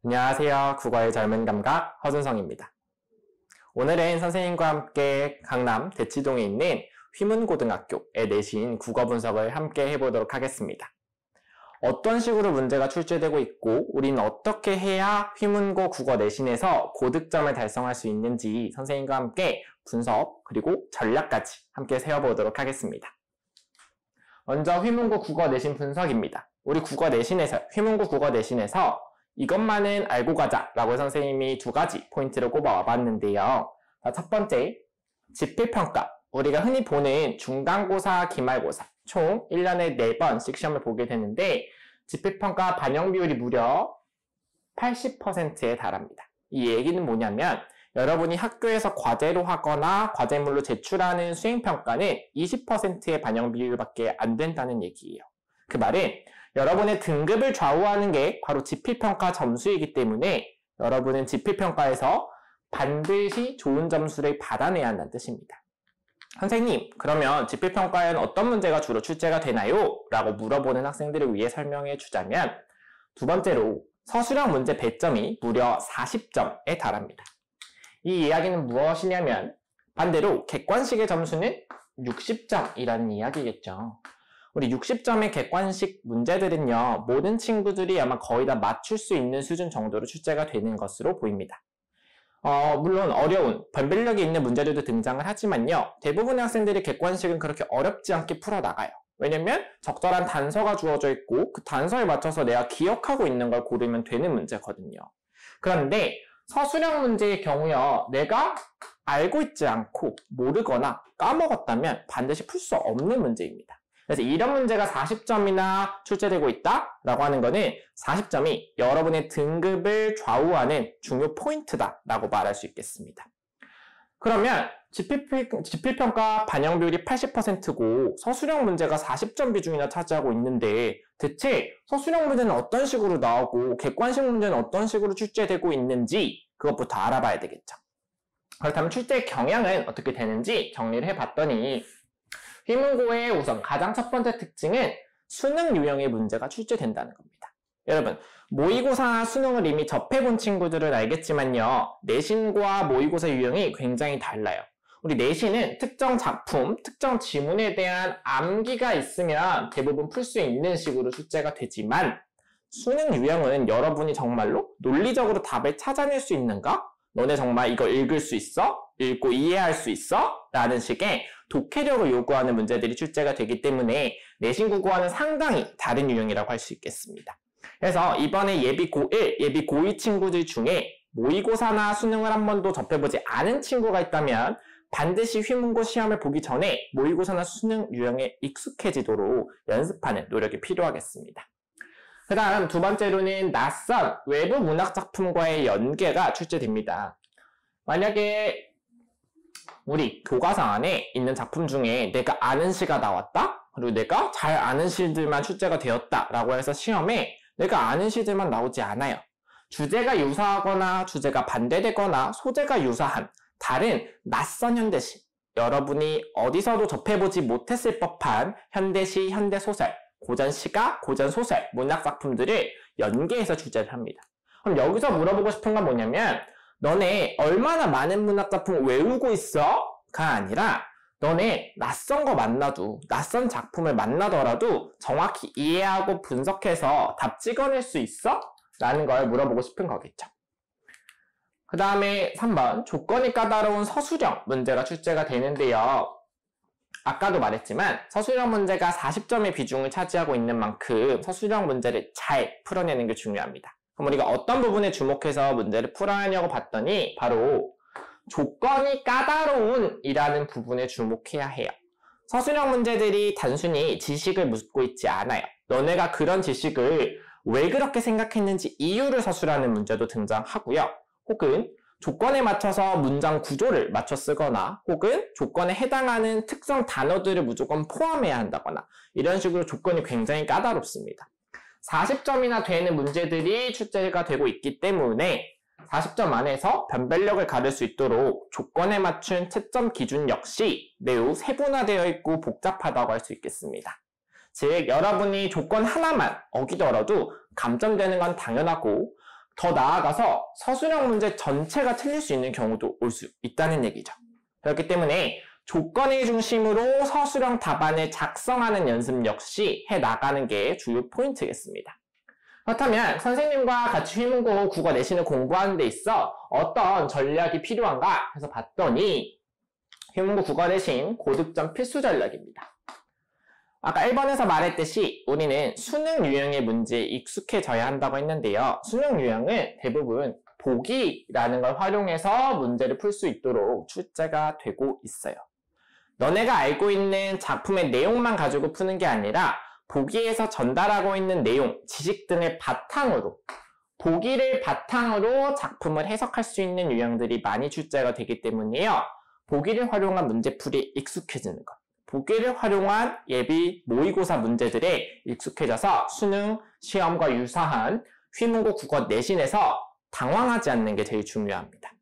안녕하세요. 국어의 젊은 감각 허준성입니다. 오늘은 선생님과 함께 강남 대치동에 있는 휘문고등학교에 내신 국어 분석을 함께 해보도록 하겠습니다. 어떤 식으로 문제가 출제되고 있고 우리는 어떻게 해야 휘문고 국어 내신에서 고득점을 달성할 수 있는지 선생님과 함께 분석 그리고 전략까지 함께 세워보도록 하겠습니다. 먼저 휘문고 국어 내신 분석입니다. 우리 휘문고 국어 내신에서 이것만은 알고 가자라고 선생님이 두 가지 포인트를 꼽아와봤는데요. 첫 번째, 지필평가. 우리가 흔히 보는 중간고사, 기말고사 총 1년에 4번씩 시험을 보게 되는데 지필평가 반영 비율이 무려 80%에 달합니다. 이 얘기는 뭐냐면 여러분이 학교에서 과제로 하거나 과제물로 제출하는 수행평가는 20%의 반영 비율밖에 안 된다는 얘기예요. 그 말은 여러분의 등급을 좌우하는 게 바로 지필평가 점수이기 때문에 여러분은 지필평가에서 반드시 좋은 점수를 받아내야 한다는 뜻입니다. 선생님, 그러면 지필평가에는 어떤 문제가 주로 출제가 되나요? 라고 물어보는 학생들을 위해 설명해 주자면 두 번째로 서술형 문제 배점이 무려 40점에 달합니다. 이 이야기는 무엇이냐면 반대로 객관식의 점수는 60점이라는 이야기겠죠. 우리 60점의 객관식 문제들은요, 모든 친구들이 아마 거의 다 맞출 수 있는 수준 정도로 출제가 되는 것으로 보입니다. 물론 어려운, 변별력이 있는 문제들도 등장을 하지만요, 대부분의 학생들이 객관식은 그렇게 어렵지 않게 풀어나가요. 왜냐면 적절한 단서가 주어져 있고 그 단서에 맞춰서 내가 기억하고 있는 걸 고르면 되는 문제거든요. 그런데 서술형 문제의 경우요, 내가 알고 있지 않고 모르거나 까먹었다면 반드시 풀 수 없는 문제입니다. 그래서 이런 문제가 40점이나 출제되고 있다라고 하는 거는 40점이 여러분의 등급을 좌우하는 중요 포인트다라고 말할 수 있겠습니다. 그러면 지필평가 반영 비율이 80%고 서술형 문제가 40점 비중이나 차지하고 있는데 대체 서술형 문제는 어떤 식으로 나오고 객관식 문제는 어떤 식으로 출제되고 있는지 그것부터 알아봐야 되겠죠. 그렇다면 출제 경향은 어떻게 되는지 정리를 해봤더니 휘문고의 우선 가장 첫 번째 특징은 수능 유형의 문제가 출제된다는 겁니다. 여러분, 모의고사 수능을 이미 접해본 친구들은 알겠지만요, 내신과 모의고사 유형이 굉장히 달라요. 우리 내신은 특정 작품, 특정 지문에 대한 암기가 있으면 대부분 풀 수 있는 식으로 출제가 되지만 수능 유형은 여러분이 정말로 논리적으로 답을 찾아낼 수 있는가? 너네 정말 이거 읽을 수 있어? 읽고 이해할 수 있어? 라는 식의 독해력을 요구하는 문제들이 출제가 되기 때문에 내신 국어와는 상당히 다른 유형이라고 할 수 있겠습니다. 그래서 이번에 예비 고1, 예비 고2 친구들 중에 모의고사나 수능을 한 번도 접해보지 않은 친구가 있다면 반드시 휘문고 시험을 보기 전에 모의고사나 수능 유형에 익숙해지도록 연습하는 노력이 필요하겠습니다. 그 다음 두 번째로는 낯선 외부 문학작품과의 연계가 출제됩니다. 만약에 우리 교과서 안에 있는 작품 중에 내가 아는 시가 나왔다? 그리고 내가 잘 아는 시들만 출제가 되었다 라고 해서 시험에 내가 아는 시들만 나오지 않아요. 주제가 유사하거나 주제가 반대되거나 소재가 유사한 다른 낯선 현대시, 여러분이 어디서도 접해보지 못했을 법한 현대시, 현대소설, 고전시가, 고전소설, 문학작품들을 연계해서 출제를 합니다. 그럼 여기서 물어보고 싶은 건 뭐냐면 너네 얼마나 많은 문학작품을 외우고 있어? 가 아니라 너네 낯선 거 만나도 낯선 작품을 만나더라도 정확히 이해하고 분석해서 답 찍어낼 수 있어? 라는 걸 물어보고 싶은 거겠죠. 그 다음에 3번 조건이 까다로운 서술형 문제가 출제가 되는데요. 아까도 말했지만 서술형 문제가 40점의 비중을 차지하고 있는 만큼 서술형 문제를 잘 풀어내는 게 중요합니다. 그럼 우리가 어떤 부분에 주목해서 문제를 풀어야 하냐고 봤더니 바로 조건이 까다로운 이라는 부분에 주목해야 해요. 서술형 문제들이 단순히 지식을 묻고 있지 않아요. 너네가 그런 지식을 왜 그렇게 생각했는지 이유를 서술하는 문제도 등장하고요. 혹은 조건에 맞춰서 문장 구조를 맞춰 쓰거나 혹은 조건에 해당하는 특정 단어들을 무조건 포함해야 한다거나 이런 식으로 조건이 굉장히 까다롭습니다. 40점이나 되는 문제들이 출제가 되고 있기 때문에 40점 안에서 변별력을 가를 수 있도록 조건에 맞춘 채점 기준 역시 매우 세분화되어 있고 복잡하다고 할 수 있겠습니다. 즉 여러분이 조건 하나만 어기더라도 감점되는 건 당연하고 더 나아가서 서술형 문제 전체가 틀릴 수 있는 경우도 올 수 있다는 얘기죠. 그렇기 때문에 조건을 중심으로 서술형 답안을 작성하는 연습 역시 해나가는 게 주요 포인트겠습니다. 그렇다면 선생님과 같이 휘문고 국어 내신을 공부하는 데 있어 어떤 전략이 필요한가 해서 봤더니 휘문고 국어 내신 고득점 필수 전략입니다. 아까 1번에서 말했듯이 우리는 수능 유형의 문제에 익숙해져야 한다고 했는데요. 수능 유형은 대부분 보기라는 걸 활용해서 문제를 풀 수 있도록 출제가 되고 있어요. 너네가 알고 있는 작품의 내용만 가지고 푸는 게 아니라 보기에서 전달하고 있는 내용, 지식 등을 바탕으로 보기를 바탕으로 작품을 해석할 수 있는 유형들이 많이 출제가 되기 때문에요. 보기를 활용한 문제풀이에 익숙해지는 것. 보기를 활용한 예비 모의고사 문제들에 익숙해져서 수능 시험과 유사한 휘문고 국어 내신에서 당황하지 않는 게 제일 중요합니다.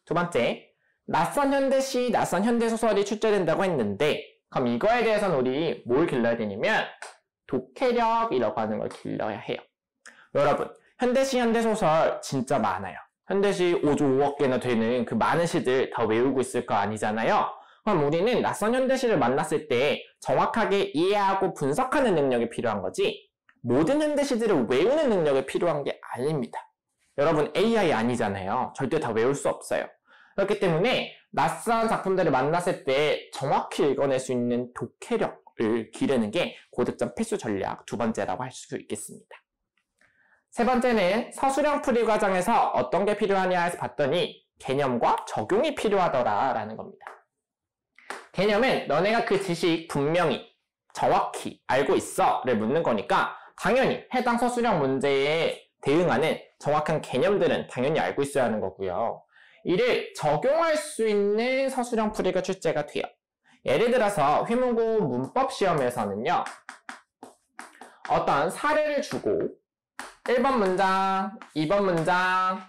두 번째, 낯선 현대시, 낯선 현대소설이 출제된다고 했는데 그럼 이거에 대해서는 우리 뭘 길러야 되냐면 독해력이라고 하는 걸 길러야 해요. 여러분, 현대시, 현대소설 진짜 많아요. 현대시 5조 5억 개나 되는 그 많은 시들 다 외우고 있을 거 아니잖아요. 그럼 우리는 낯선 현대시를 만났을 때 정확하게 이해하고 분석하는 능력이 필요한 거지 모든 현대시들을 외우는 능력이 필요한 게 아닙니다. 여러분 AI 아니잖아요. 절대 다 외울 수 없어요. 그렇기 때문에 낯선 작품들을 만났을 때 정확히 읽어낼 수 있는 독해력을 기르는 게 고득점 필수 전략 두 번째라고 할 수 있겠습니다. 세 번째는 서술형 풀이 과정에서 어떤 게 필요하냐 해서 봤더니 개념과 적용이 필요하더라 라는 겁니다. 개념은 너네가 그 지식 분명히 정확히 알고 있어 를 묻는 거니까 당연히 해당 서술형 문제에 대응하는 정확한 개념들은 당연히 알고 있어야 하는 거고요. 이를 적용할 수 있는 서술형 풀이가 출제가 돼요. 예를 들어서 휘문고 문법 시험에서는요. 어떤 사례를 주고 1번 문장, 2번 문장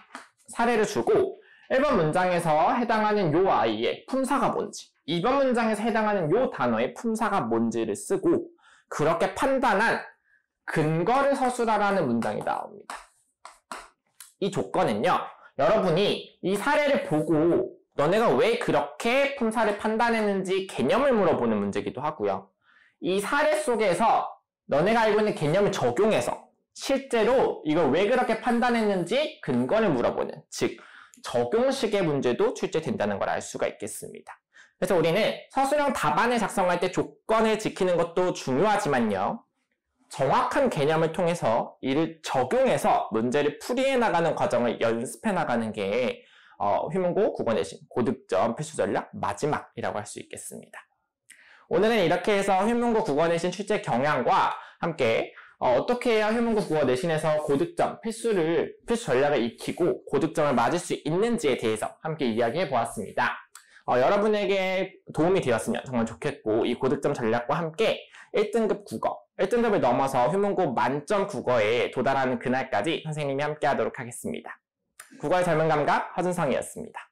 사례를 주고 1번 문장에서 해당하는 요 아이의 품사가 뭔지 2번 문장에서 해당하는 요 단어의 품사가 뭔지를 쓰고 그렇게 판단한 근거를 서술하라는 문장이 나옵니다. 이 조건은요. 여러분이 이 사례를 보고 너네가 왜 그렇게 품사를 판단했는지 개념을 물어보는 문제이기도 하고요. 이 사례 속에서 너네가 알고 있는 개념을 적용해서 실제로 이걸 왜 그렇게 판단했는지 근거를 물어보는 즉 적용식의 문제도 출제된다는 걸 알 수가 있겠습니다. 그래서 우리는 서술형 답안을 작성할 때 조건을 지키는 것도 중요하지만요. 정확한 개념을 통해서 이를 적용해서 문제를 풀이해 나가는 과정을 연습해 나가는 게 휘문고 국어 내신 고득점 필수 전략 마지막이라고 할 수 있겠습니다. 오늘은 이렇게 해서 휘문고 국어 내신 출제 경향과 함께 어떻게 해야 휘문고 국어 내신에서 고득점 필수 전략을 익히고 고득점을 맞을 수 있는지에 대해서 함께 이야기해 보았습니다. 여러분에게 도움이 되었으면 정말 좋겠고 이 고득점 전략과 함께 1등급 국어, 1등급을 넘어서 휘문고 만점 국어에 도달하는 그날까지 선생님이 함께 하도록 하겠습니다. 국어의 젊은 감각 허준성이었습니다.